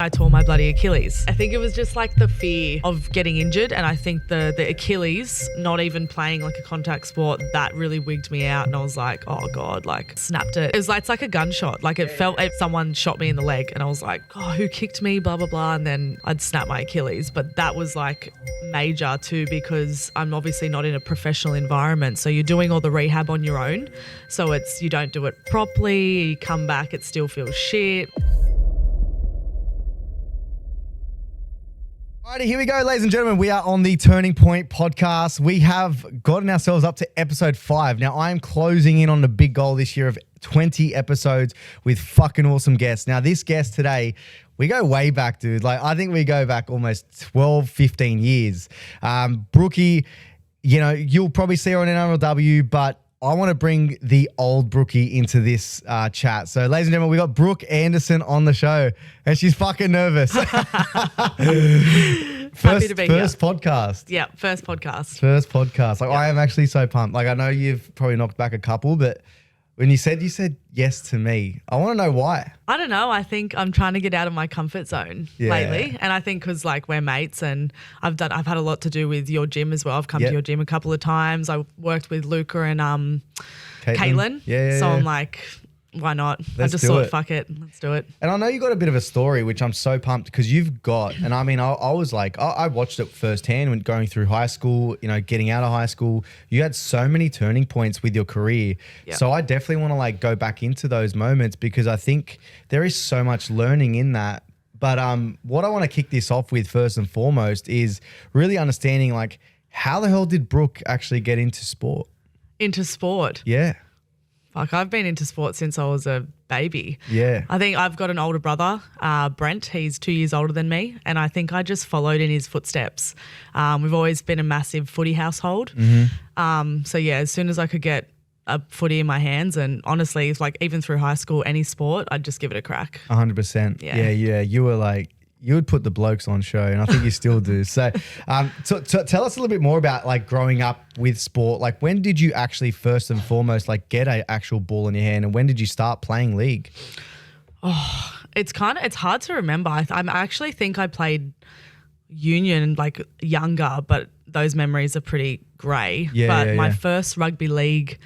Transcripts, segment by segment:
I tore my bloody Achilles. I think it was just like the fear of getting injured, and I think the Achilles, not even playing like a contact sport, that really wigged me out, and I was like, oh God, like snapped it. It was like, it's like a gunshot. Like it felt like someone shot me in the leg, and I was like, oh, who kicked me, blah, blah, blah, and then I'd snap my Achilles. But that was like major too, because I'm obviously not in a professional environment, so you're doing all the rehab on your own. So it's, you don't do it properly, you come back, it still feels shit. Alrighty, here we go, ladies and gentlemen. We are on the Turning Point podcast. We have gotten ourselves up to episode 5. Now, I am closing in on the big goal this year of 20 episodes with fucking awesome guests. Now, this guest today, we go way back, dude. Like, I think we go back almost 12, 15 years. Brookie, you know, you'll probably see her on NRLW, but I want to bring the old Brookie into this chat. So, ladies and gentlemen, we got Brooke Anderson on the show, and she's fucking nervous. Happy to be here. First podcast. Yeah, first podcast. First podcast. Like, yeah. I am actually so pumped. Like, I know you've probably knocked back a couple, but when you said yes to me, I want to know why. I don't know. I think I'm trying to get out of my comfort zone lately. And I think because like we're mates, and I've had a lot to do with your gym as well. I've come to your gym a couple of times. I worked with Luca and Caitlin. Yeah. So I'm like, why not? I just thought, fuck it, let's do it. And I know you got a bit of a story, which I'm so pumped because you've got, and I mean, I was like, I watched it firsthand when going through high school, you know, getting out of high school. You had so many turning points with your career. Yep. So I definitely want to like go back into those moments because I think there is so much learning in that. But what I want to kick this off with first and foremost is really understanding like how the hell did Brooke actually get into sport? Into sport? Yeah. Fuck, I've been into sports since I was a baby. Yeah. I think I've got an older brother, Brent. He's 2 years older than me, and I think I just followed in his footsteps. We've always been a massive footy household. Mm-hmm. So, yeah, as soon as I could get a footy in my hands, and honestly, it's like even through high school, any sport, I'd just give it a crack. 100%. Yeah. You were like, you would put the blokes on show, and I think you still do. So tell us a little bit more about like growing up with sport. Like when did you actually first and foremost like get an actual ball in your hand, and when did you start playing league? Oh, it's hard to remember. I actually think I played union like younger, but those memories are pretty grey. But my first rugby league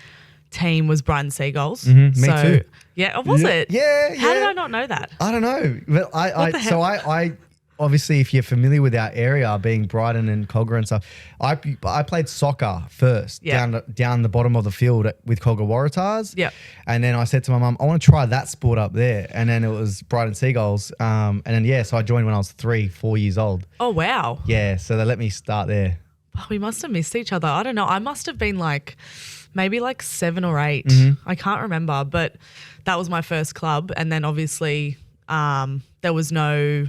team was Brighton Seagulls. Mm-hmm, me too. Yeah, was it? Yeah. How did I not know that? I don't know. But I obviously, if you're familiar with our area, being Brighton and Cogger and stuff, I played soccer first down the bottom of the field with Cogger Waratahs. Yeah. And then I said to my mum, I want to try that sport up there. And then it was Brighton Seagulls. And then, so I joined when I was 3-4 years old. Oh, wow. Yeah. So they let me start there. Oh, we must have missed each other. I don't know. I must have been like maybe like 7 or 8. Mm-hmm. I can't remember, but that was my first club. And then obviously there was no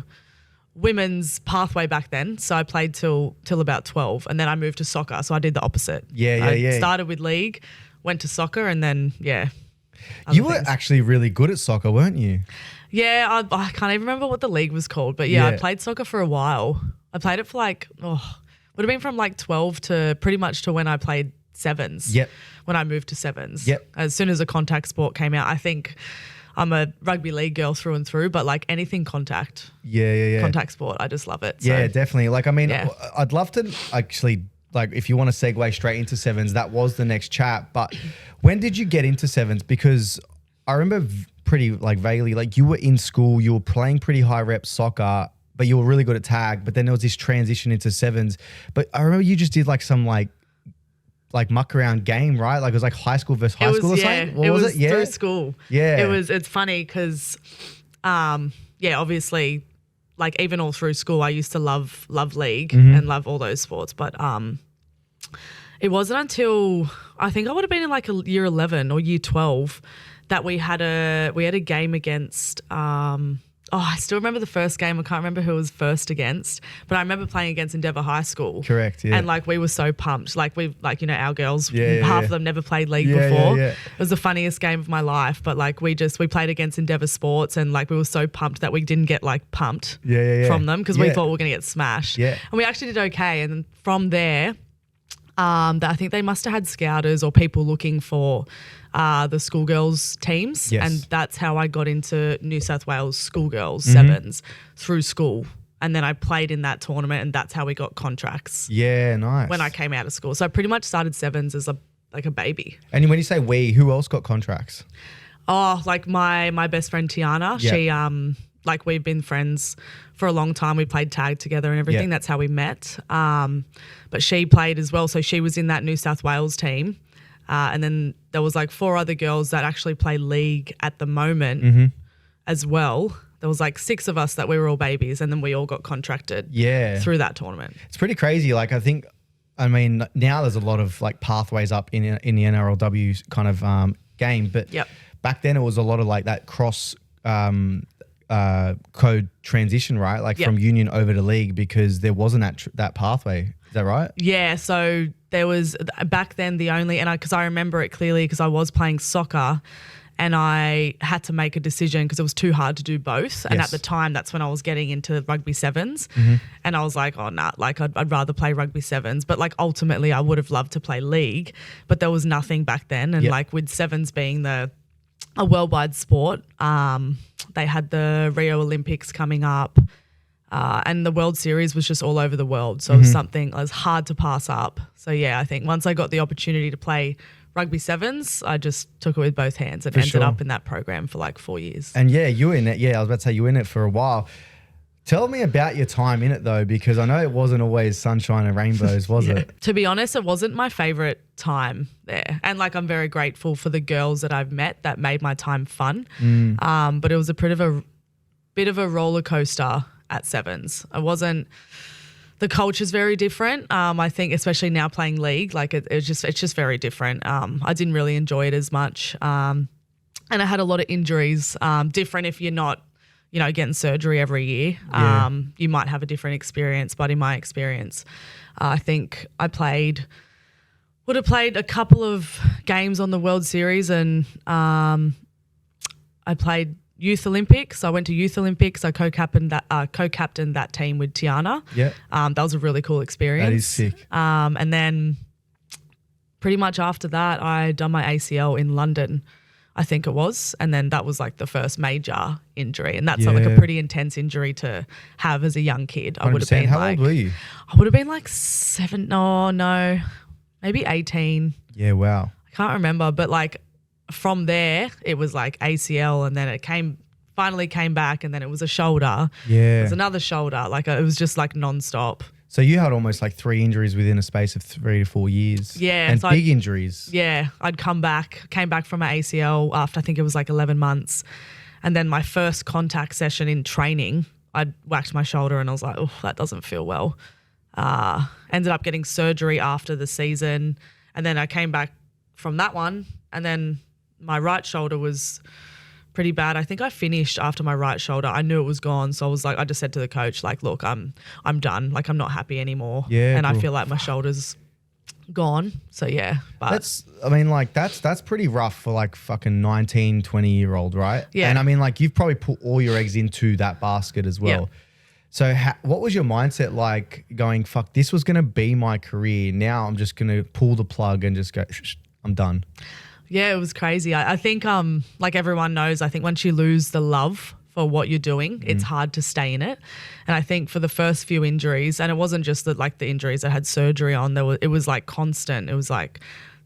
women's pathway back then. So I played till about 12, and then I moved to soccer. So I did the opposite. I started with league, went to soccer, and then, You were actually really good at soccer, weren't you? Yeah, I can't even remember what the league was called, but I played soccer for a while. I played it for like, would have been from like 12 to pretty much to when I played sevens. Yep. When I moved to sevens. Yep. As soon as a contact sport came out, I think I'm a rugby league girl through and through, but like anything contact. Yeah. Contact sport, I just love it. So, yeah, definitely. Like, I mean, I'd love to actually, like, if you want to segue straight into sevens, that was the next chat. But when did you get into sevens? Because I remember pretty like vaguely, like you were in school, you were playing pretty high rep soccer, but you were really good at tag. But then there was this transition into sevens. But I remember you just did like some like muck around game, right? Like it was like high school versus high school or something? What was it? Yeah, through school. Yeah. It's funny because, obviously, like even all through school, I used to love league and love all those sports. But it wasn't until I think I would have been in like a year 11 or year 12 that we had a game against I still remember the first game. I can't remember who it was first against, but I remember playing against Endeavour High School. Correct, yeah. And like we were so pumped. Like our girls, half of them never played league before. Yeah. It was the funniest game of my life. But like we played against Endeavour Sports, and like we were so pumped that we didn't get like pumped from them because we thought we were going to get smashed. Yeah. And we actually did okay. And then from there, That I think they must have had scouters or people looking for the schoolgirls teams. Yes. And that's how I got into New South Wales schoolgirls sevens through school. And then I played in that tournament, and that's how we got contracts Yeah, nice. when I came out of school. So I pretty much started sevens as like a baby. And when you say we, who else got contracts? Oh, like my best friend Tiana. Yeah. She like we've been friends for a long time. We played tag together and everything. Yeah. That's how we met. But she played as well. So she was in that New South Wales team. And then there was like 4 other girls that actually play league at the moment as well. There was like 6 of us that we were all babies, and then we all got contracted through that tournament. It's pretty crazy. Like I mean, now there's a lot of like pathways up in the NRLW kind of game, but back then it was a lot of like that cross code transition, right? Like from union over to league, because there wasn't that pathway. Is that right? Yeah. So there was back then the only, and because I remember it clearly because I was playing soccer. And I had to make a decision because it was too hard to do both. And at the time, that's when I was getting into rugby sevens. And I was like, oh, nah, like I'd rather play rugby sevens. But like ultimately, I would have loved to play league. But there was nothing back then. And like with sevens being a worldwide sport, they had the Rio Olympics coming up. And the World Series was just all over the world. So it was something that was hard to pass up. So yeah, I think once I got the opportunity to play rugby sevens, I just took it with both hands and ended up in that program for like 4 years. And yeah, you were in it. Yeah, I was about to say you were in it for a while. Tell me about your time in it though, because I know it wasn't always sunshine and rainbows, was it? To be honest, it wasn't my favorite time there. And like I'm very grateful for the girls that I've met that made my time fun. But it was a bit of a roller coaster at sevens. The culture's very different. I think especially now playing league, like it's just very different. I didn't really enjoy it as much. And I had a lot of injuries. Different if you're not, getting surgery every year. You might have a different experience, but in my experience, I think I would have played a couple of games on the World Series, and I played Youth Olympics. I went to Youth Olympics. I co-captained that team with Tiana. Yeah. That was a really cool experience. That is sick. And then pretty much after that, I done my ACL in London, I think it was. And then that was like the first major injury. And that's like a pretty intense injury to have as a young kid. I would have been How old were you? I would have been like maybe 18. Yeah, wow. I can't remember, but like from there, it was like ACL, and then it finally came back, and then it was a shoulder. Yeah. It was another shoulder. Like it was just like nonstop. So you had almost like 3 injuries within a space of 3 to 4 years. Yeah. And so big injuries. Yeah. Came back from my ACL after I think it was like 11 months. And then my first contact session in training, I whacked my shoulder and I was like, oh, that doesn't feel well. Ended up getting surgery after the season. And then I came back from that one, and then my right shoulder was pretty bad. I think I finished after my right shoulder. I knew it was gone. So I just said to the coach, like, look, I'm done. Like, I'm not happy anymore. Yeah. And cool. I feel like my shoulder's gone. So yeah. But that's pretty rough for like fucking 19, 20-year-old, right? Yeah. And I mean, like, you've probably put all your eggs into that basket as well. Yeah. So what was your mindset like going, fuck, this was going to be my career. Now I'm just going to pull the plug and just go, I'm done. Yeah, it was crazy. I think like everyone knows, I think once you lose the love for what you're doing, it's hard to stay in it. And I think for the first few injuries, and it wasn't just the injuries I had surgery on, it was like constant. It was like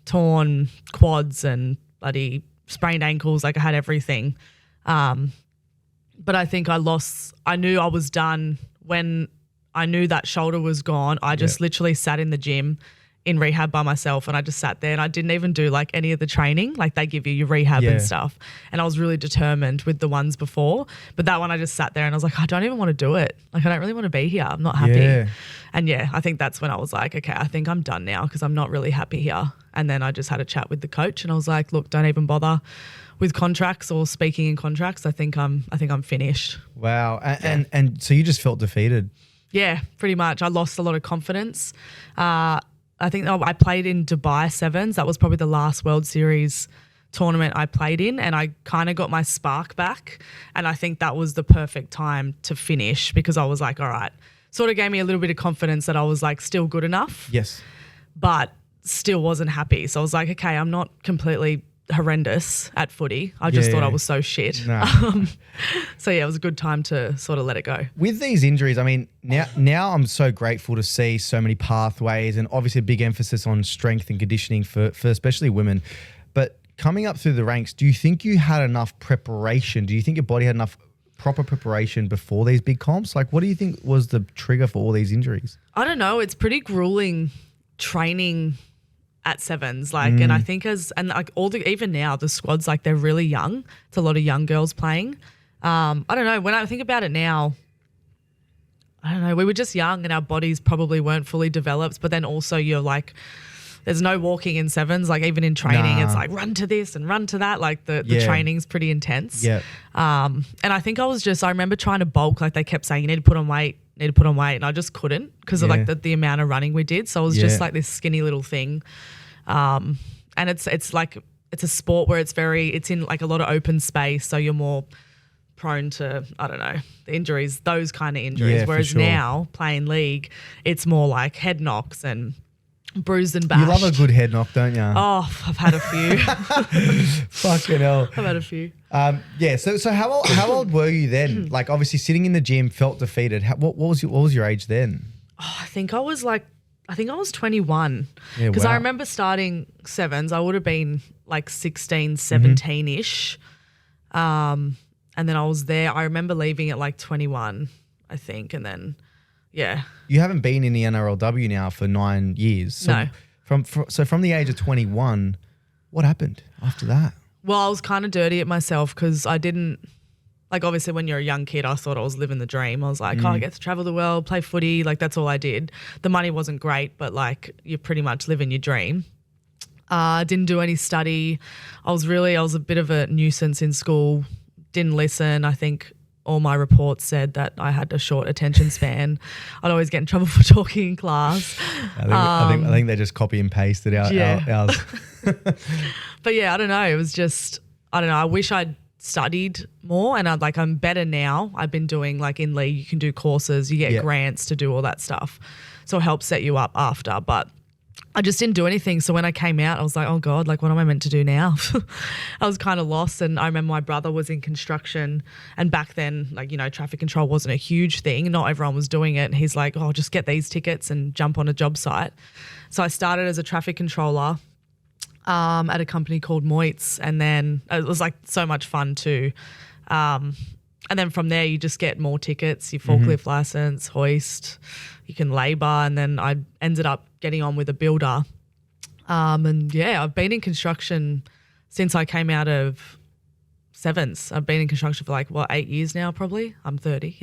torn quads and bloody sprained ankles. Like I had everything. But I think I knew I was done when I knew that shoulder was gone. I just literally sat in the gym in rehab by myself, and I just sat there and I didn't even do like any of the training. Like they give you your rehab and stuff. And I was really determined with the ones before. But that one I just sat there and I was like, I don't even want to do it. Like I don't really want to be here. I'm not happy. Yeah. And I think that's when I was like, okay, I think I'm done now because I'm not really happy here. And then I just had a chat with the coach and I was like, look, don't even bother with contracts or speaking in contracts. I think I'm finished. Wow. And so you just felt defeated. Yeah, pretty much. I lost a lot of confidence. I think I played in Dubai Sevens. That was probably the last World Series tournament I played in, and I kind of got my spark back. And I think that was the perfect time to finish because I was like, all right, sort of gave me a little bit of confidence that I was like still good enough. Yes. But still wasn't happy. So I was like, okay, I'm not completely horrendous at footy. I just thought I was so shit. No. So yeah, it was a good time to sort of let it go. With these injuries, I mean, now I'm so grateful to see so many pathways and obviously a big emphasis on strength and conditioning for especially women. But coming up through the ranks, do you think you had enough preparation? Do you think your body had enough proper preparation before these big comps? Like, what do you think was the trigger for all these injuries? I don't know. It's pretty grueling training at sevens, like, and I think even now the squads, like, they're really young. It's a lot of young girls playing. I don't know. When I think about it now, I don't know. We were just young and our bodies probably weren't fully developed. But then also you're like, there's no walking in sevens. Like, even in training, it's like run to this and run to that. Like the training's pretty intense. Yeah. And I think I remember trying to bulk. Like, they kept saying, you need to put on weight. And I just couldn't because of like the amount of running we did. So I was just like this skinny little thing. And it's like, it's a sport where it's in like a lot of open space. So you're more prone to, I don't know, the injuries, those kind of injuries. Yeah, whereas now playing league, it's more like head knocks and bruised and bashed. You love a good head knock, don't you? Oh, I've had a few. Fucking hell. I've had a few. So how old were you then? Like, obviously sitting in the gym, felt defeated. What was your age then? Oh, I think I was 21. Yeah, because wow. I remember starting sevens. I would have been like 16, 17-ish. And then I was there. I remember leaving at like 21, I think. And then, yeah. You haven't been in the NRLW now for 9 years. So No. From the age of 21, what happened after that? Well, I was kind of dirty at myself because I didn't, like, obviously when you're a young kid, I thought I was living the dream. I was like, I get to travel the world, play footy. Like, that's all I did. The money wasn't great, but like, you're pretty much living your dream. Didn't do any study. I was a bit of a nuisance in school. Didn't listen. I think all my reports said that I had a short attention span. I'd always get in trouble for talking in class. I think they just copy and pasted ours. But yeah, I don't know. It was just, I don't know. I wish I'd studied more, and I'm better now. I've been doing, like, in league, you can do courses, you get grants to do all that stuff. So it helps set you up after. But I just didn't do anything. So when I came out, I was like, oh God, like, what am I meant to do now? I was kind of lost. And I remember my brother was in construction, and back then, like, traffic control wasn't a huge thing. Not everyone was doing it. And he's like, oh, just get these tickets and jump on a job site. So I started as a traffic controller at a company called Moitz. And then it was like so much fun too. And then from there, you just get more tickets, your forklift license, hoist, you can labour. And then I ended up getting on with a builder. And yeah, I've been in construction since I came out of sevens. I've been in construction for 8 years now, probably. I'm 30,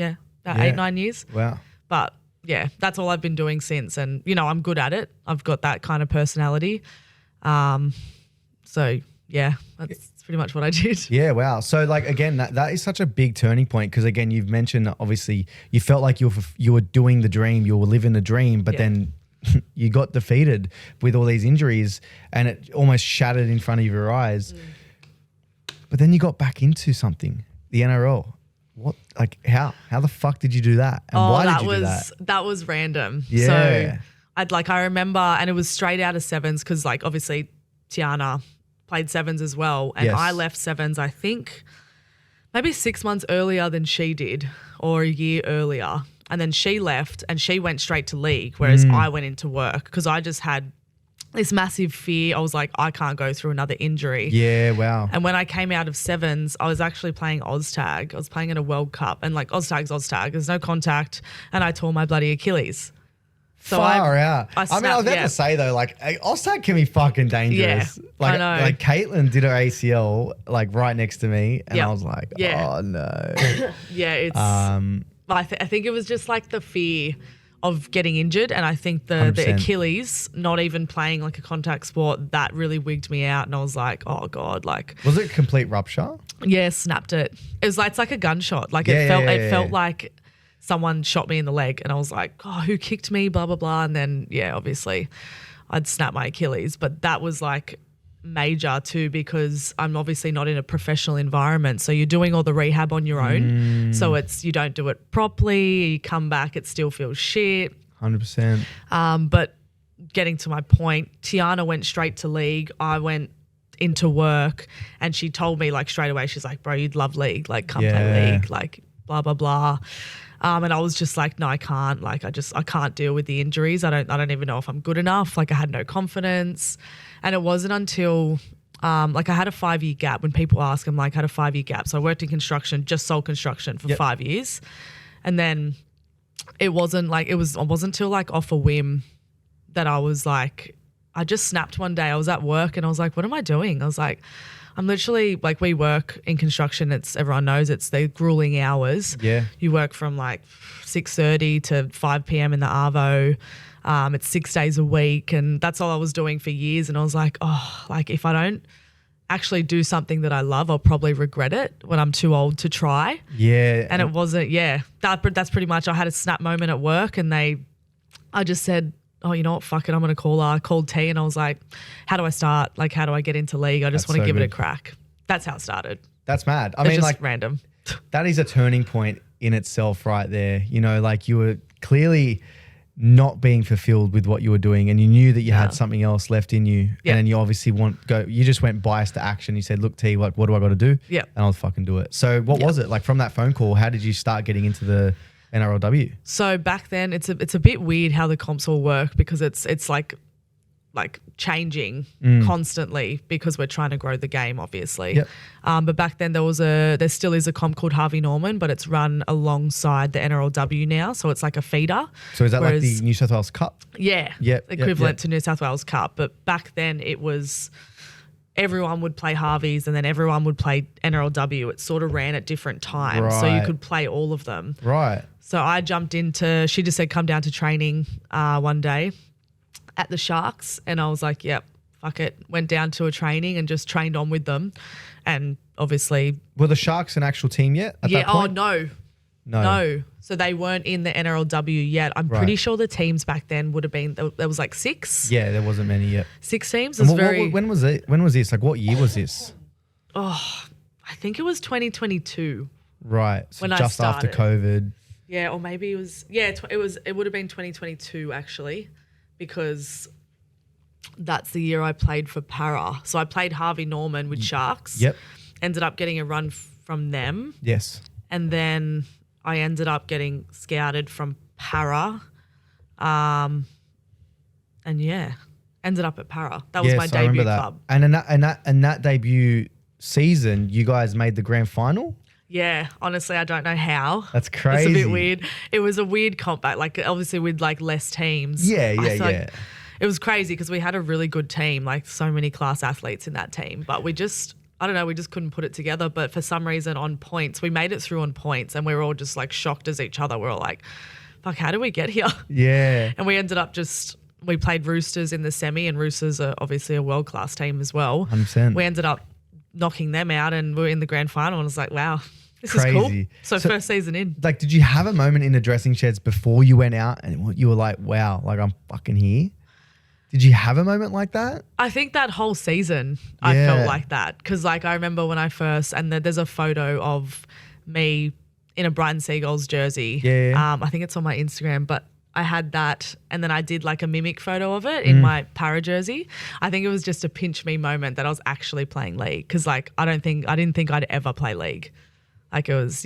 about 8-9 years. Wow. But yeah, that's all I've been doing since. And, I'm good at it. I've got that kind of personality. So yeah, that's pretty much what I did. Yeah, wow. So again, that is such a big turning point because again, you've mentioned that obviously you felt like you were doing the dream, you were living the dream, but then you got defeated with all these injuries and it almost shattered in front of your eyes. But then you got back into something, the NRL. What, how the fuck did you do that? And why did you do that? That was random. Yeah. So I remember, and it was straight out of sevens because obviously Tiana played sevens as well. And I left sevens, I think, maybe 6 months earlier than she did, or a year earlier. And then she left and she went straight to league, whereas I went into work because I just had this massive fear. I was like, I can't go through another injury. Yeah, wow. And when I came out of sevens, I was actually playing OzTag. I was playing in a World Cup, and OzTag's OzTag. There's no contact, and I tore my bloody Achilles. So Far out. I was about yeah. to say though, OzTag can be fucking dangerous. Yeah, I know. Caitlin did her ACL right next to me, and I was like, yeah. oh no. Yeah, it's. I think it was just like the fear of getting injured, and I think the Achilles, not even playing like a contact sport, that really wigged me out, and I was like, oh God, Was it a complete rupture? Yeah, snapped it. It was it's like a gunshot. It felt like someone shot me in the leg, and I was like, oh, who kicked me, blah, blah, blah. And then, obviously I'd snapped my Achilles, but that was major too because I'm obviously not in a professional environment. So you're doing all the rehab on your own. So you don't do it properly. You come back, it still feels shit. 100%. But getting to my point, Tiana went straight to league. I went into work, and she told me like straight away, she's like, bro, you'd love league, like come play league, like blah blah blah. And I was just like, no, I can't. Like I can't deal with the injuries. I don't even know if I'm good enough. Like I had no confidence. And it wasn't until like I had a 5-year gap. When people ask, I'm like, I had a 5-year gap. So I worked in construction, just sold construction for 5 years. And then it wasn't until like off a whim that I was like, I just snapped one day. I was at work and I was like, what am I doing? I was like, I'm literally like, we work in construction. Everyone knows it's the grueling hours. Yeah. You work from like 6:30 to 5 p.m. in the Arvo. It's 6 days a week. And that's all I was doing for years. And I was like, oh, like if I don't actually do something that I love, I'll probably regret it when I'm too old to try. Yeah. And it wasn't, that's pretty much, I had a snap moment at work and I just said, oh, you know what, fuck it, I'm going to call her. I called T and I was like, how do I start? Like, how do I get into league? I just want to give it a crack. That's how it started. That's mad. I It's mean, just like random. That is a turning point in itself right there. You know, like you were clearly not being fulfilled with what you were doing and you knew that you had something else left in you. Yeah. And then you obviously you just went bias to action. You said, look, T, like, what do I got to do? Yeah. And I'll fucking do it. So what was it? Like from that phone call, how did you start getting into the NRLW? So back then it's a bit weird how the comps all work because it's like changing constantly because we're trying to grow the game, obviously. Yep. But back then there still is a comp called Harvey Norman, but it's run alongside the NRLW now. So it's like a feeder. So is that like the New South Wales Cup? Yeah. Yep. Equivalent to New South Wales Cup. But back then it was everyone would play Harveys and then everyone would play NRLW. It sort of ran at different times. So you could play all of them. Right. So I jumped she just said, come down to training one day at the Sharks. And I was like, yep, fuck it. Went down to a training and just trained on with them. And obviously. Were the Sharks an actual team yet at that point? Oh, no. So they weren't in the NRLW yet. I'm pretty sure the teams back then would have been, there was like 6. Yeah, there wasn't many yet. 6 teams. When was it? When was this? Like what year was this? Oh, I think it was 2022. Right. So when just I after started. COVID. Yeah, or maybe it was, it would have been 2022 actually, because that's the year I played for Para. So I played Harvey Norman with Sharks. Yep. Ended up getting a run from them. Yes. And then I ended up getting scouted from Para. And ended up at Para. That was my debut club. And in that debut season, you guys made the grand final? Yeah, honestly, I don't know how. That's crazy. It's a bit weird. It was a weird comp back, like obviously with like less teams. Yeah. Like, it was crazy because we had a really good team, like so many class athletes in that team, but we just couldn't put it together. But for some reason on points, we made it through on points and we were all just like shocked as each other. We were all like, fuck, how did we get here? Yeah. And we ended up we played Roosters in the semi, and Roosters are obviously a world-class team as well. 100%. We ended up knocking them out and we were in the grand final, and I was like, wow, this Crazy. is cool. So first season in. Like, did you have a moment in the dressing sheds before you went out and you were like, wow, like I'm fucking here? Did you have a moment like that? I think that whole season I felt like that because like I remember when I first, and there's a photo of me in a Brighton Seagulls jersey. Yeah. I think it's on my Instagram, but I had that and then I did like a mimic photo of it in my Para jersey. I think it was just a pinch me moment that I was actually playing league because like I didn't think I'd ever play league. Like it was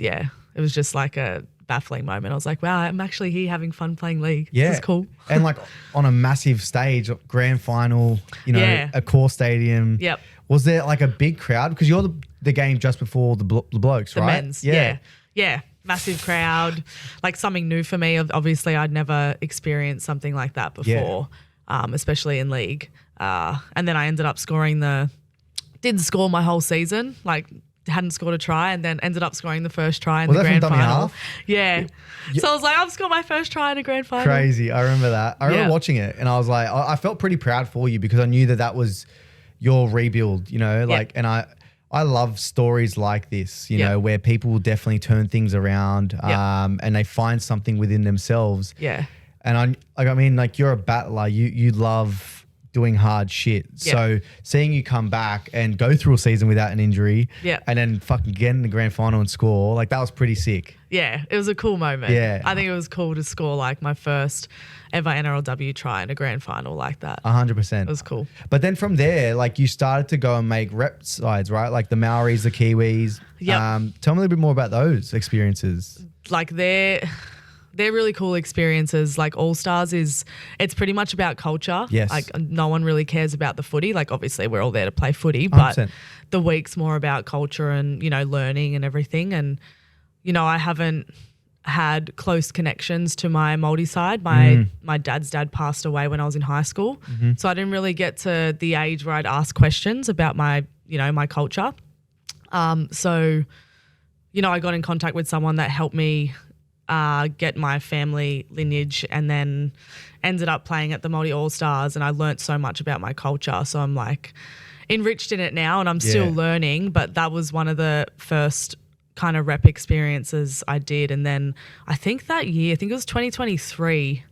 just like a baffling moment. I was like, wow, I'm actually here having fun playing league. Yeah. This is cool. And like on a massive stage, grand final, a core stadium. Yep. Was there like a big crowd? Because you're the game just before the blokes, The right? men's. Yeah. Massive crowd, like something new for me. Obviously, I'd never experienced something like that before, especially in league. And then I ended up didn't score my whole season, like hadn't scored a try, and then ended up scoring the first try in the grand final. Half? Yeah. So I was like, I've scored my first try in a grand final. Crazy. I remember that. I remember watching it and I was like, I felt pretty proud for you because I knew that was your rebuild, and I love stories like this, where people will definitely turn things around and they find something within themselves. Yeah. And you're a battler. You love doing hard shit. Yeah. So seeing you come back and go through a season without an injury Yeah. and then fucking get in the grand final and score, like that was pretty sick. Yeah, it was a cool moment. Yeah. I think it was cool to score like my first ever NRLW try in a grand final like that. 100%. It was cool. But then from there, like you started to go and make rep sides, right? Like the Maoris, the Kiwis. Yep. Tell me a little bit more about those experiences. Like they're really cool experiences. Like All Stars it's pretty much about culture. Yes. Like no one really cares about the footy. Like obviously we're all there to play footy, but 100%. the week's more about culture and, learning and everything. And, I haven't had close connections to my Māori side. My dad's dad passed away when I was in high school. Mm-hmm. So I didn't really get to the age where I'd ask questions about my culture. So, I got in contact with someone that helped me get my family lineage, and then ended up playing at the Māori All Stars, and I learnt so much about my culture. So I'm like enriched in it now, and I'm still learning, but that was one of the first kind of rep experiences I did. And then I think that year, it was 2023,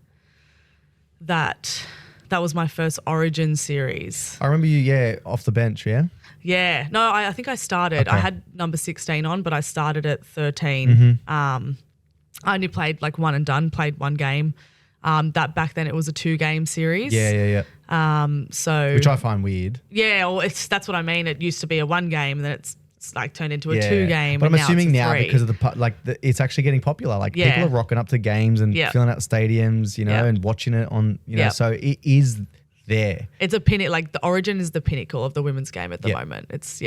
that was my first Origin series. I remember you, off the bench, yeah? Yeah. No, I think I started. Okay. I had number 16 on, but I started at 13. Mm-hmm. I only played like one and done, played one game. That back then it was a 2-game series. Yeah. So Which I find weird. yeah, well, that's what I mean. It used to be a 1 game, and then it's like turned into a 2-game. But I'm and assuming now, now it's a 3. because of it's actually getting popular. Like Yeah. people are rocking up to games and Yeah. filling out stadiums, Yeah. and watching it on, Yeah. so it is there. It's a like the Origin is the pinnacle of the women's game at the moment. It's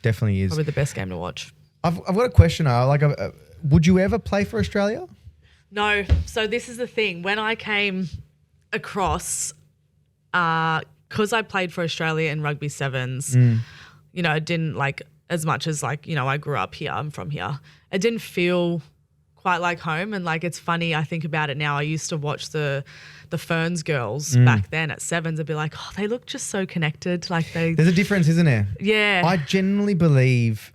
Definitely is. probably the best game to watch. I've got a question. Would you ever play for Australia? No. So this is the thing. When I came across, because I played for Australia in rugby sevens, it didn't like as much as like, I grew up here. I'm from here. It didn't feel quite like home. And like, it's funny. I think about it now. I used to watch the Ferns girls back then at sevens and be like, oh, they look just so connected. Like There's a difference, isn't there? Yeah. I genuinely believe,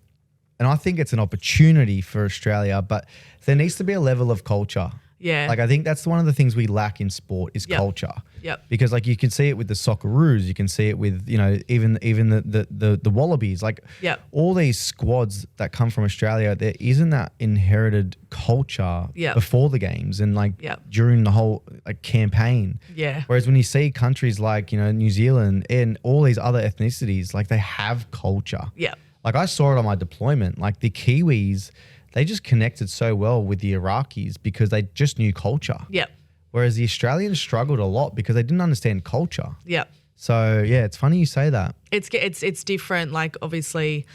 and I think it's an opportunity for Australia, but there needs to be a level of culture. Yeah. Like I think that's one of the things we lack in sport is Yep. culture. Yep. Because like you can see it with the Socceroos, you can see it with, even the Wallabies, like Yep. all these squads that come from Australia, there isn't that inherited culture Yep. before the games and like Yep. during the whole campaign. Yeah. Whereas when you see countries like, New Zealand and all these other ethnicities, like they have culture. Yeah. Like I saw it on my deployment, like the Kiwis, they just connected so well with the Iraqis because they just knew culture. Yep. Whereas the Australians struggled a lot because they didn't understand culture. Yep. So yeah, it's funny you say that. It's different. Like obviously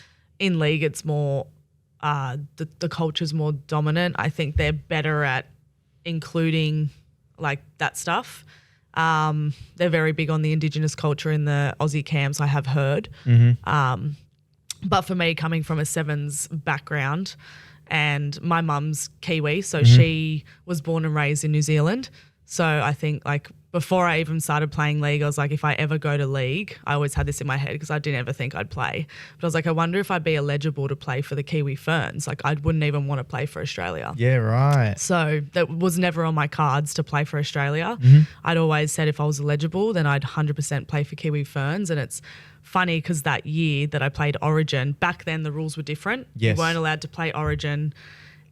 in league, it's more, the culture's more dominant. I think they're better at including like that stuff. They're very big on the Indigenous culture in the Aussie camps, I have heard. But for me, coming from a sevens background, and my mum's Kiwi, so she was born and raised in New Zealand. So I think like before I even started playing league, I was like, if I ever go to league, I always had this in my head because I didn't ever think I'd play. But I was like, I wonder if I'd be eligible to play for the Kiwi Ferns. Like I wouldn't even want to play for Australia. Yeah, right. So that was never on my cards to play for Australia. I'd always said if I was eligible, then I'd 100% play for Kiwi Ferns. And it's funny because that year that I played Origin, back then the rules were different. Yes. You weren't allowed to play Origin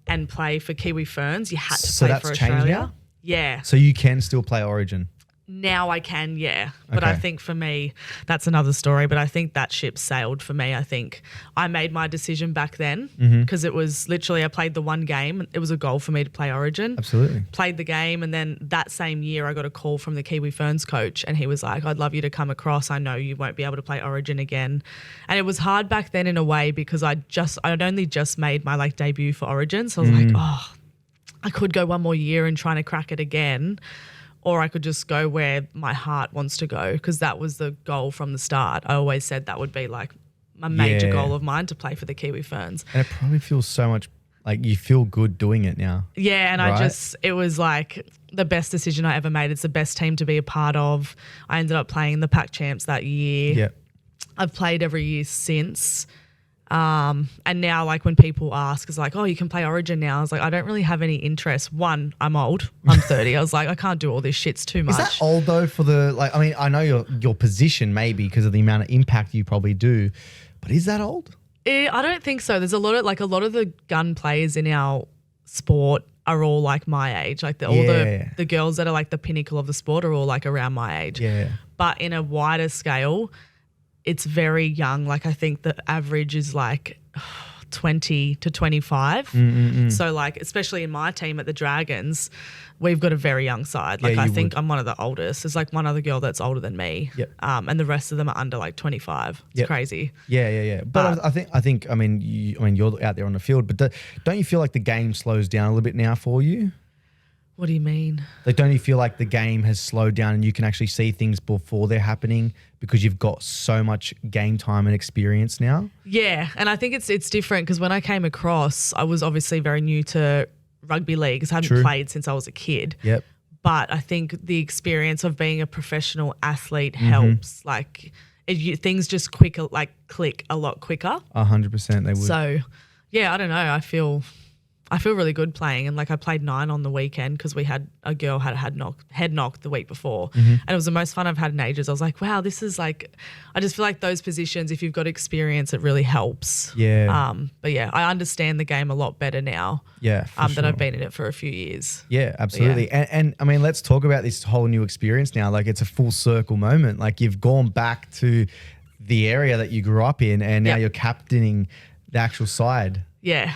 and play for Kiwi Ferns. You had to So play that's for changed Australia. now? Yeah. So you can still play Origin. Now I can, yeah. But I Okay. think for me, that's another story. But I think that ship sailed for me. I think I made my decision back then because it was literally I played the 1 game. It was a goal for me to play Origin. Absolutely. Played the game, and then that same year I got a call from the Kiwi Ferns coach, and he was like, I'd love you to come across. I know you won't be able to play Origin again. And it was hard back then in a way because I'd only just made my debut for Origin. So I was like, oh, I could go one more year and trying to crack it again. Or I could just go where my heart wants to go because that was the goal from the start. I always said that would be like a major Yeah. goal of mine to play for the Kiwi Ferns. And it probably feels so much like you feel good doing it now. Yeah, and Right? it was like the best decision I ever made. It's the best team to be a part of. I ended up playing the Pac Champs that year. Yeah. I've played every year since. And now, like, when people ask, it's like, oh, you can play Origin now. I was like, I don't really have any interest. One, I'm old. I'm 30. I was like, I can't do all this shit. It's too much. Is that old though for the, like, I mean, I know your position maybe because of the amount of impact you probably do, but is that old? I don't think so. There's a lot of the gun players in our sport are all like my age. Like all the girls that are like the pinnacle of the sport are all like around my age. Yeah. But in a wider scale, it's very young. Like I think the average is like 20 to 25. So like, especially in my team at the Dragons, we've got a very young side. Like I think I'm one of the oldest. There's like one other girl that's older than me. Yep. And the rest of them are under like 25. It's crazy. Yeah. But I think I mean you're out there on the field, but don't you feel like the game slows down a little bit now for you? What do you mean? Like, don't you feel like the game has slowed down and you can actually see things before they're happening because you've got so much game time and experience now? Yeah, and I think it's different because when I came across, I was obviously very new to rugby leagues. I hadn't played since I was a kid. Yep. But I think the experience of being a professional athlete helps. Like things just click a lot quicker. 100% they would. So, yeah, I don't know. I feel really good playing, and like I played 9 on the weekend because we had a girl had a head knock the week before, and it was the most fun I've had in ages. I was like, wow, this is like, I just feel like those positions, if you've got experience, it really helps. Yeah. But yeah, I understand the game a lot better now. Yeah. That I've been in it for a few years. Yeah, absolutely. Yeah. And I mean, let's talk about this whole new experience now. Like it's a full circle moment. Like you've gone back to the area that you grew up in, and now you're captaining the actual side. Yeah.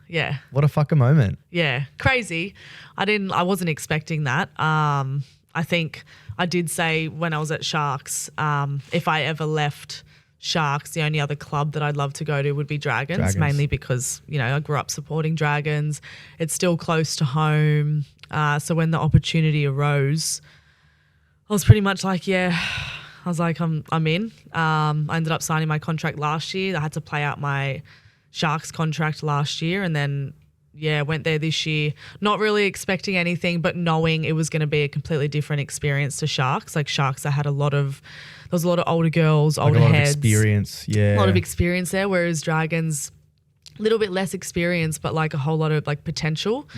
Yeah. What a fucking moment. Yeah. Crazy. I wasn't expecting that. I think I did say when I was at Sharks, if I ever left Sharks, the only other club that I'd love to go to would be Dragons. Mainly because, I grew up supporting Dragons. It's still close to home. So when the opportunity arose, I was pretty much like, yeah, I was like, I'm in. I ended up signing my contract last year. I had to play out my Sharks contract last year, and then went there this year, not really expecting anything, but knowing it was going to be a completely different experience to Sharks. Like Sharks, there was a lot of older girls, older heads, experience, a lot of experience there. Whereas Dragons, a little bit less experience, but like a whole lot of like potential.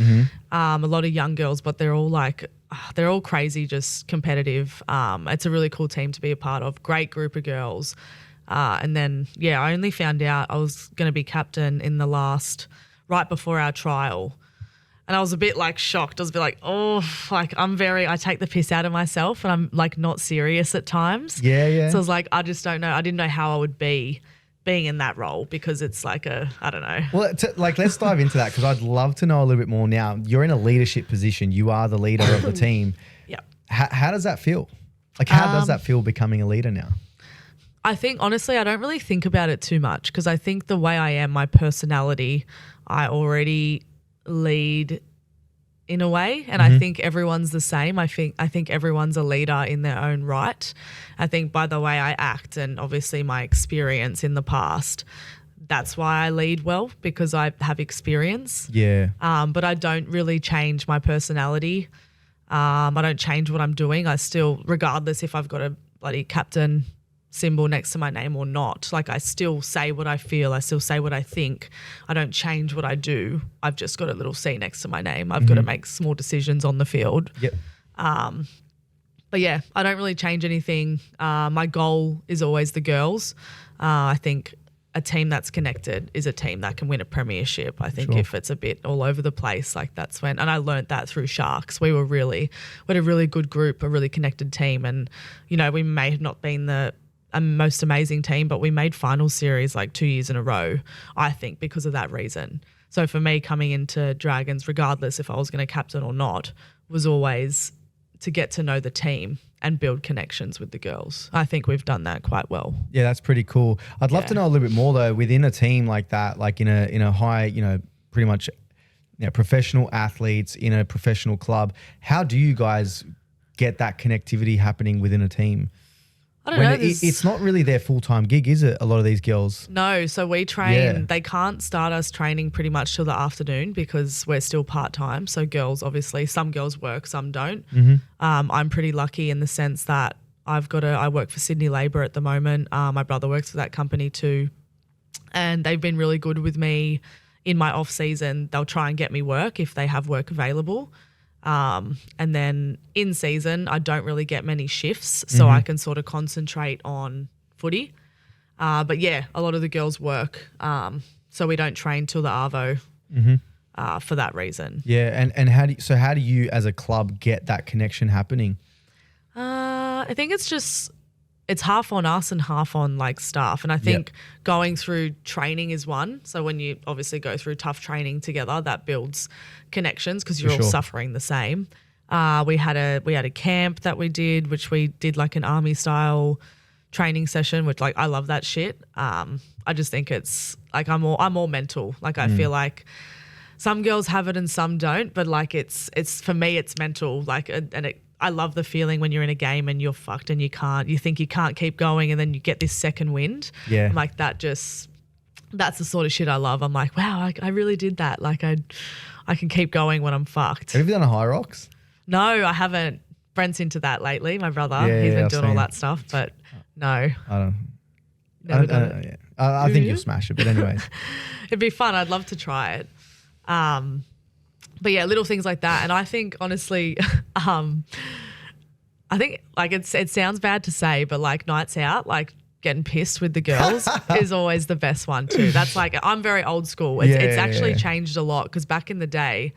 A lot of young girls, but they're all crazy, just competitive. It's a really cool team to be a part of. Great group of girls. And then, I only found out I was going to be captain right before our trial. And I was a bit like shocked. I was a bit like, I take the piss out of myself, and I'm like not serious at times. Yeah. So I was like, I just don't know. I didn't know how I would be being in that role because it's like I don't know. Well, let's dive into that because I'd love to know a little bit more now. You're in a leadership position. You are the leader of the team. Yeah. How does that feel? Like, how does that feel becoming a leader now? I think, honestly, I don't really think about it too much because I think the way I am, my personality, I already lead in a way, and I think everyone's the same. I think everyone's a leader in their own right. I think by the way I act and obviously my experience in the past, that's why I lead well, because I have experience. Yeah. But I don't really change my personality. I don't change what I'm doing. I still, regardless if I've got a bloody captain symbol next to my name or not, like I still say what I feel, I still say what I think. I don't change what I do. I've just got a little C next to my name. I've got to make small decisions on the field. Yep. But yeah, I don't really change anything. My goal is always the girls. I think a team that's connected is a team that can win a premiership. I think if it's a bit all over the place, like that's when, and I learned that through Sharks. We had a really good group, a really connected team, and we may have not been the most amazing team, but we made final series like 2 years in a row, I think, because of that reason. So for me, coming into Dragons, regardless if I was going to captain or not, was always to get to know the team and build connections with the girls. I think we've done that quite well. Yeah, that's pretty cool. I'd love to know a little bit more though, within a team like that, like in a high, pretty much professional athletes in a professional club. How do you guys get that connectivity happening within a team? I don't know. It's not really their full-time gig, is it? A lot of these girls. No. So we train, they can't start us training pretty much till the afternoon because we're still part-time. So girls, obviously, some girls work, some don't. I'm pretty lucky in the sense that I work for Sydney Labour at the moment. My brother works for that company too. and they've been really good with me in my off season. They'll try and get me work if they have work available. And then in season, I don't really get many shifts, so I can sort of concentrate on footy. But yeah, a lot of the girls work, so we don't train till the Arvo for that reason. Yeah, and how do you as a club get that connection happening? I think it's half on us and half on like staff. And I think going through training is one. So when you obviously go through tough training together, that builds connections because you're all suffering the same. We had a camp that we did, which we did like an army style training session, which like I love that shit. I just think it's like I'm more mental. Like I feel like some girls have it and some don't, but like it's for me it's mental. Like I love the feeling when you're in a game and you're fucked and you think you can't keep going, and then you get this second wind. Yeah. I'm like that's the sort of shit I love. I'm like, wow, I really did that. Like I can keep going when I'm fucked. Have you done a high rocks? No, I haven't. Brent's into that lately. My brother, he's been doing all that stuff, but no. I don't. Never done it. Yeah. I think you'll smash it, but anyways. It'd be fun. I'd love to try it. But yeah, little things like that. And I think honestly, I think like it sounds bad to say, but like nights out, like getting pissed with the girls is always the best one too. That's like, I'm very old school. It's actually changed a lot because back in the day,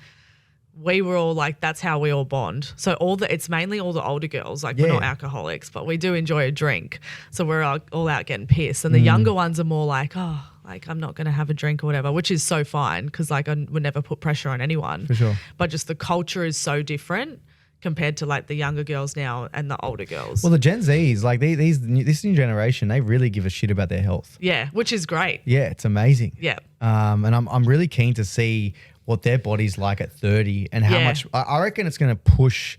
we were all like, that's how we all bond. So it's mainly all the older girls. Like we're not alcoholics, but we do enjoy a drink. So we're all out getting pissed. And the younger ones are more like, oh, like I'm not going to have a drink or whatever, which is so fine because like I would never put pressure on anyone. For sure. But just the culture is so different compared to like the younger girls now and the older girls. Well, the Gen Zs, like this new generation, they really give a shit about their health. Yeah, which is great. Yeah, it's amazing. Yeah. And I'm really keen to see what their body's like at 30 and how much I reckon it's going to push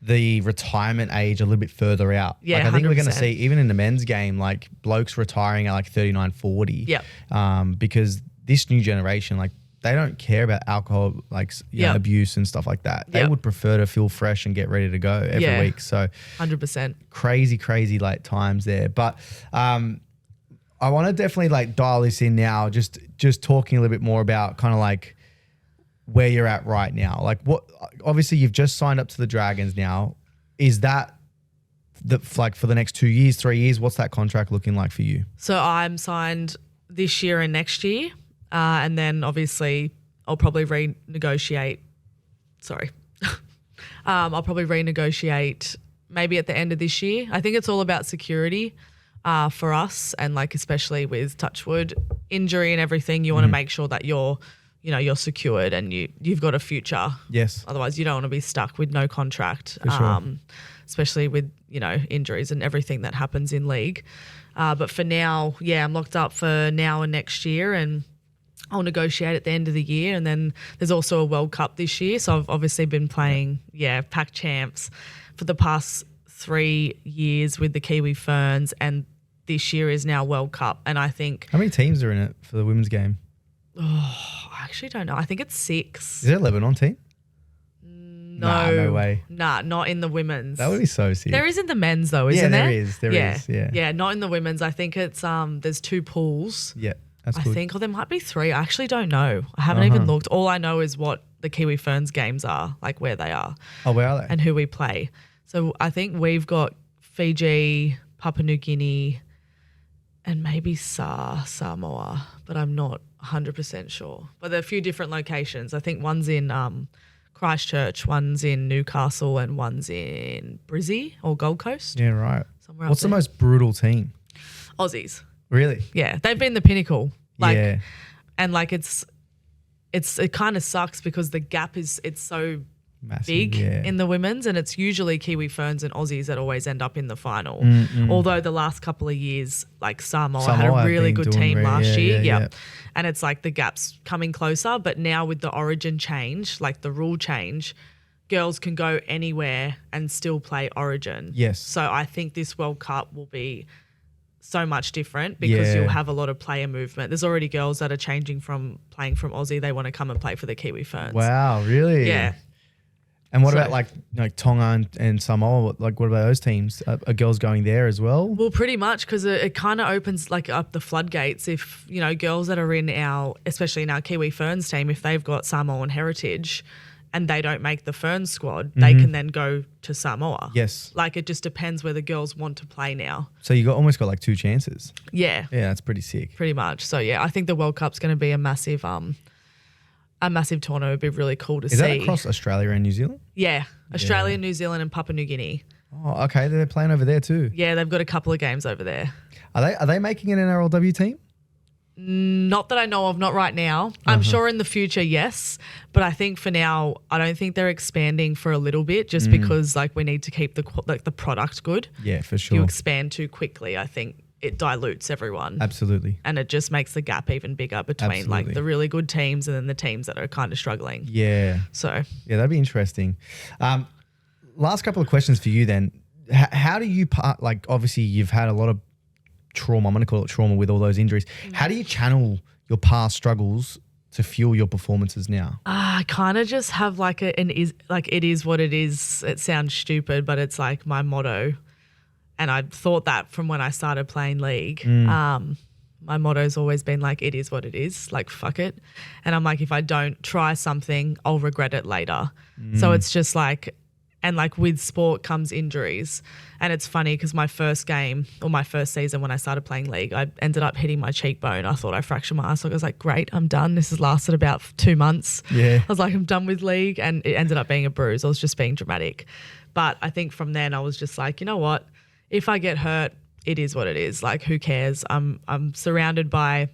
the retirement age a little bit further out. Yeah, like I think 100%. we're going to see even in the men's game, like blokes retiring at like 39, 40. Yeah. Because this new generation, like they don't care about alcohol, like abuse and stuff like that. They would prefer to feel fresh and get ready to go every week. So 100%. Crazy like times there. But I want to definitely like dial this in now, just talking a little bit more about kind of like where you're at right now. Like obviously you've just signed up to the Dragons now. Is that like for the next 2 years, 3 years, what's that contract looking like for you? So I'm signed this year and next year. And then obviously I'll probably renegotiate. Sorry. I'll probably renegotiate maybe at the end of this year. I think it's all about security for us, and like especially with touchwood injury and everything, you want to make sure that you're secured and you've got a future. Yes. Otherwise you don't want to be stuck with no contract. For sure. Especially with, injuries and everything that happens in league. But for now, I'm locked up for now and next year, and I'll negotiate at the end of the year. And then there's also a World Cup this year. So I've obviously been playing, pack champs for the past 3 years with the Kiwi Ferns, and this year is now World Cup. And I think... How many teams are in it for the women's game? Oh, I actually don't know. I think it's 6. Is there a Lebanon team? No. No way. Nah, not in the women's. That would be so sick. There is in the men's though, isn't there? There is. Yeah, not in the women's. I think it's there's 2 pools. Yeah, that's I good. think, or there might be 3. I actually don't know. I haven't even looked. All I know is what the Kiwi Ferns games are, like where they are. Oh, where are they? And who we play. So I think we've got Fiji, Papua New Guinea, and maybe Samoa, but I'm not 100% sure. But there are a few different locations. I think one's in Christchurch, one's in Newcastle, and one's in Brizzy or Gold Coast. Yeah, right. Somewhere What's up the there. most brutal team? Aussies. Really? Yeah, they've been the pinnacle. Yeah. And like it kind of sucks because the gap it's so massive, big in the women's, and it's usually Kiwi Ferns and Aussies that always end up in the final. Although the last couple of years, like Samoa had a really good team last year. Yeah. And it's like the gap's coming closer, but now with the origin change, like the rule change, girls can go anywhere and still play origin. Yes. So I think this World Cup will be so much different because you'll have a lot of player movement. There's already girls that are changing from playing from Aussie. They want to come and play for the Kiwi Ferns. Wow, really? Yeah. And what about like Tonga and Samoa? Like, what about those teams? Are girls going there as well? Well, pretty much, because it kind of opens like up the floodgates. If girls that are in especially in our Kiwi Ferns team, if they've got Samoan heritage and they don't make the Ferns squad, they can then go to Samoa. Yes. Like, it just depends where the girls want to play now. So you almost got like 2 chances. Yeah. Yeah, that's pretty sick. Pretty much. So yeah, I think the World Cup's going to be a massive tournament. Would be really cool to see. Is that across Australia and New Zealand? Yeah. Australia, New Zealand and Papua New Guinea. Oh, okay. They're playing over there too. Yeah, they've got a couple of games over there. Are they making an NRLW team? Not that I know of, not right now. I'm sure in the future, yes. But I think for now, I don't think they're expanding for a little bit just because like we need to keep the product good. Yeah, for If sure. you expand too quickly, I think it dilutes everyone. Absolutely. And it just makes the gap even bigger between like the really good teams and then the teams that are kind of struggling. Yeah. So. Yeah, that'd be interesting. Last couple of questions for you then. How do you like obviously you've had a lot of trauma, I'm going to call it trauma with all those injuries. How do you channel your past struggles to fuel your performances now? I kind of just have like it is what it is. It sounds stupid, but it's like my motto. And I thought that from when I started playing league. My motto's always been like, it is what it is, like fuck it. And I'm like, if I don't try something, I'll regret it later. So it's just like, and like with sport comes injuries. And it's funny because my first game or my first season when I started playing league, I ended up hitting my cheekbone. I thought I fractured my ass. So I was like, great, I'm done. This has lasted about 2 months. Yeah. I was like, I'm done with league. And it ended up being a bruise. I was just being dramatic. But I think from then I was just like, you know what? If I get hurt, it is what it is. Like, who cares? I'm surrounded by,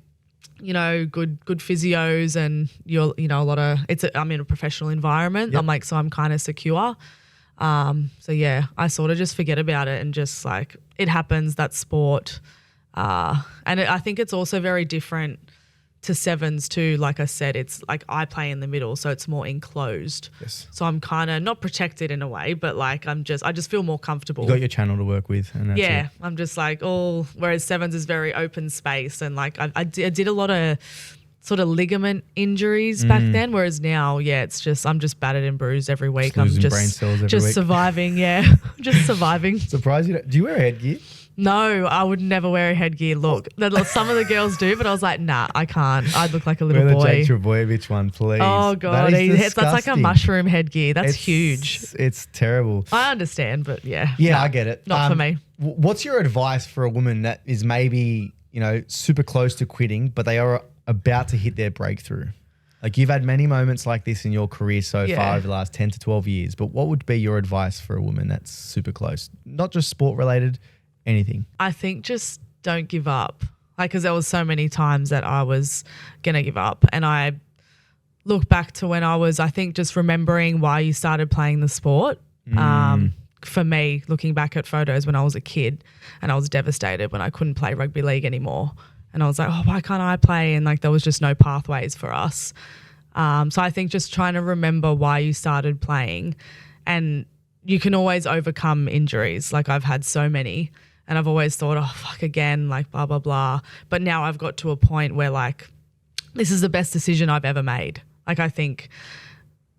good physios and a lot of I'm in a professional environment. Yep. I'm like, so I'm kind of secure. So yeah, I sort of just forget about it and just like it happens. That's sport. I think it's also very different to sevens too. Like I said, it's like I play in the middle, so it's more enclosed. Yes. So I'm kind of not protected in a way, but like I just feel more comfortable. You got your channel to work with, and that's it. I'm just like whereas sevens is very open space, and like I did a lot of sort of ligament injuries back then, whereas now, it's just I'm just battered and bruised every week. I'm just brain cells every just week. surviving. Yeah, just surviving. Surprised you don't. Do you wear headgear? No, I would never wear a headgear. Look, some of the girls do, but I was like, nah, I can't. I'd look like a little Wear the boy. Jake Trebojevic one, please. Oh God, that's like a mushroom headgear. That's huge. It's terrible. I understand, but yeah. Yeah, no, I get it. Not for me. What's your advice for a woman that is maybe super close to quitting, but they are about to hit their breakthrough? Like, you've had many moments like this in your career so far over the last 10 to 12 years, but what would be your advice for a woman that's super close? Not just sport related, anything. I think just don't give up. Like, because there was so many times that I was going to give up. And I look back to when I was, I think, just remembering why you started playing the sport. For me, looking back at photos when I was a kid and I was devastated when I couldn't play rugby league anymore. And I was like, why can't I play? And like, there was just no pathways for us. So I think just trying to remember why you started playing, and you can always overcome injuries. Like, I've had so many and I've always thought, oh, fuck again, like blah, blah, blah. But now I've got to a point where like, this is the best decision I've ever made. Like, I think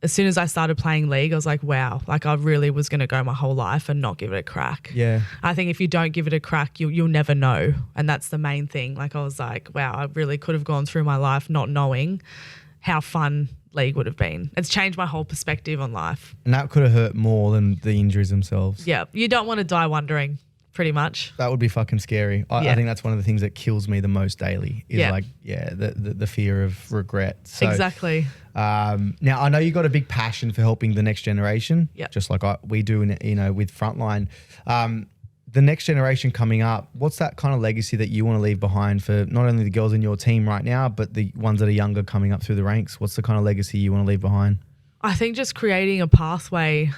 as soon as I started playing league, I was like, wow, like I really was going to go my whole life and not give it a crack. Yeah. I think if you don't give it a crack, you'll never know. And that's the main thing. Like, I was like, wow, I really could have gone through my life not knowing how fun league would have been. It's changed my whole perspective on life. And that could have hurt more than the injuries themselves. Yeah. You don't want to die wondering, pretty much. That would be fucking scary. I think that's one of the things that kills me the most daily is the fear of regret. So, exactly. Now, I know you got a big passion for helping the next generation, just like we do with Frontline. The next generation coming up, what's that kind of legacy that you want to leave behind for not only the girls in your team right now, but the ones that are younger coming up through the ranks? What's the kind of legacy you want to leave behind? I think just creating a pathway,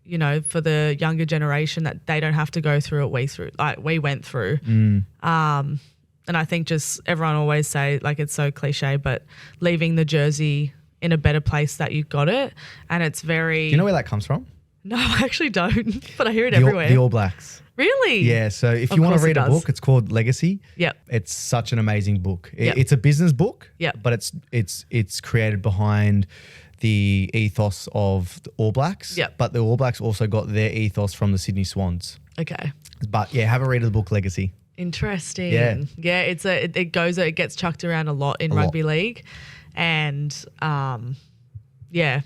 for the younger generation that they don't have to go through what we went through. And I think just everyone always say, like, it's so cliche, but leaving the jersey in a better place that you got it. And it's very... Do you know where that comes from? No, I actually don't, but I hear it everywhere. The All Blacks. Really? Yeah. So if you want to read a book, it's called Legacy. Yep. It's such an amazing book. It's a business book. Yep. But it's created behind the ethos of the All Blacks. Yep. But the All Blacks also got their ethos from the Sydney Swans. Okay. But yeah, have a read of the book Legacy. Interesting. Yeah. Yeah, it gets chucked around a lot in rugby league. And yeah,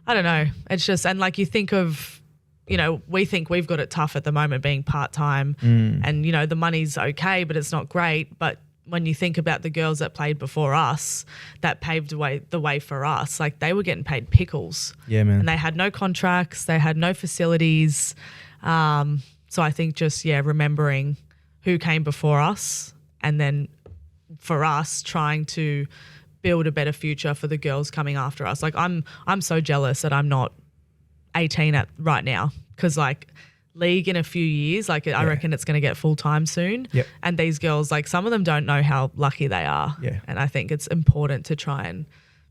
I don't know. It's just, and like you think of, you know, we think we've got it tough at the moment being part-time and, you know, the money's okay, but it's not great. But when you think about the girls that played before us, that paved the way for us, like they were getting paid pickles. Yeah, man. And they had no contracts, they had no facilities. So I think just, remembering who came before us and then for us trying to build a better future for the girls coming after us. Like I'm so jealous that I'm not 18 right now because like league in a few years, like I reckon it's going to get full time soon. Yep. And these girls, like some of them don't know how lucky they are. Yeah. And I think it's important to try and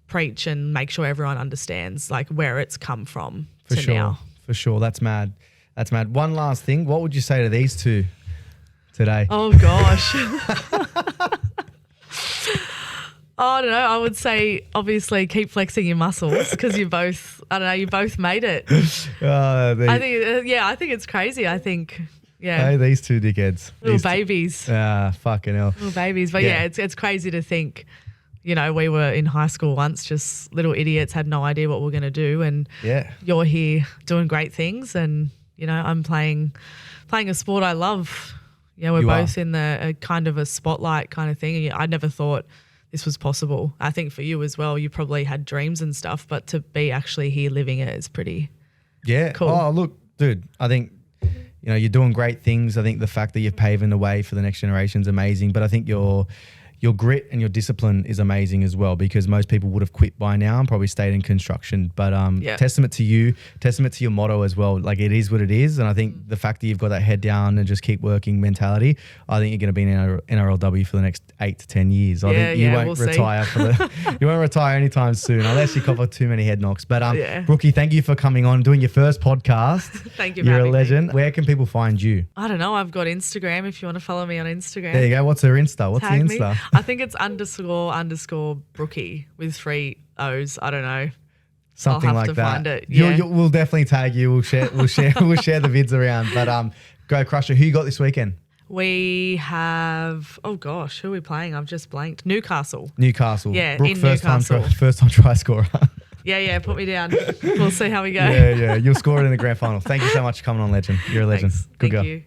preach and make sure everyone understands like where it's come from now. For sure. That's mad. That's mad. One last thing. What would you say to these two today? Oh gosh. I don't know. I would say obviously keep flexing your muscles because you both made it. I think it's crazy. I think, Hey, these two dickheads. Little babies. Fucking hell. Little babies. But it's crazy to think, you know, we were in high school once, just little idiots, had no idea what we're going to do. And you're here doing great things. And, you know, I'm playing a sport I love. You know, we're both in the kind of a spotlight kind of thing. And I never thought this was possible. I think for you as well, you probably had dreams and stuff, but to be actually here living it is pretty cool. Oh, look, dude, I think, you know, you're doing great things. I think the fact that you're paving the way for the next generation is amazing, but I think your grit and your discipline is amazing as well because most people would have quit by now and probably stayed in construction. But testament to you, testament to your motto as well. Like it is what it is. And I think the fact that you've got that head down and just keep working mentality, I think you're going to be in NRLW for the next 8 to 10 years. I think you won't retire you won't retire anytime soon unless you cover too many head knocks. But Brookie, thank you for coming on, doing your first podcast. Thank you for You're having a legend. me. Where can people find you? I don't know. I've got Instagram if you want to follow me on Instagram. There you go. What's her Insta? What's Tag the Insta? me. I think it's __ Brookie with 3 O's. I don't know. Something I'll have like to that. find it. Yeah. We'll definitely tag you. We'll share the vids around. But go Crusher. Who you got this weekend? We have, oh gosh, who are we playing? I've just blanked. Newcastle. Yeah, Brooke, in first Newcastle. First time try scorer. Yeah, put me down. We'll see how we go. Yeah. You'll score it in the grand final. Thank you so much for coming on, legend. You're a legend. Thanks. Good Thank girl. you.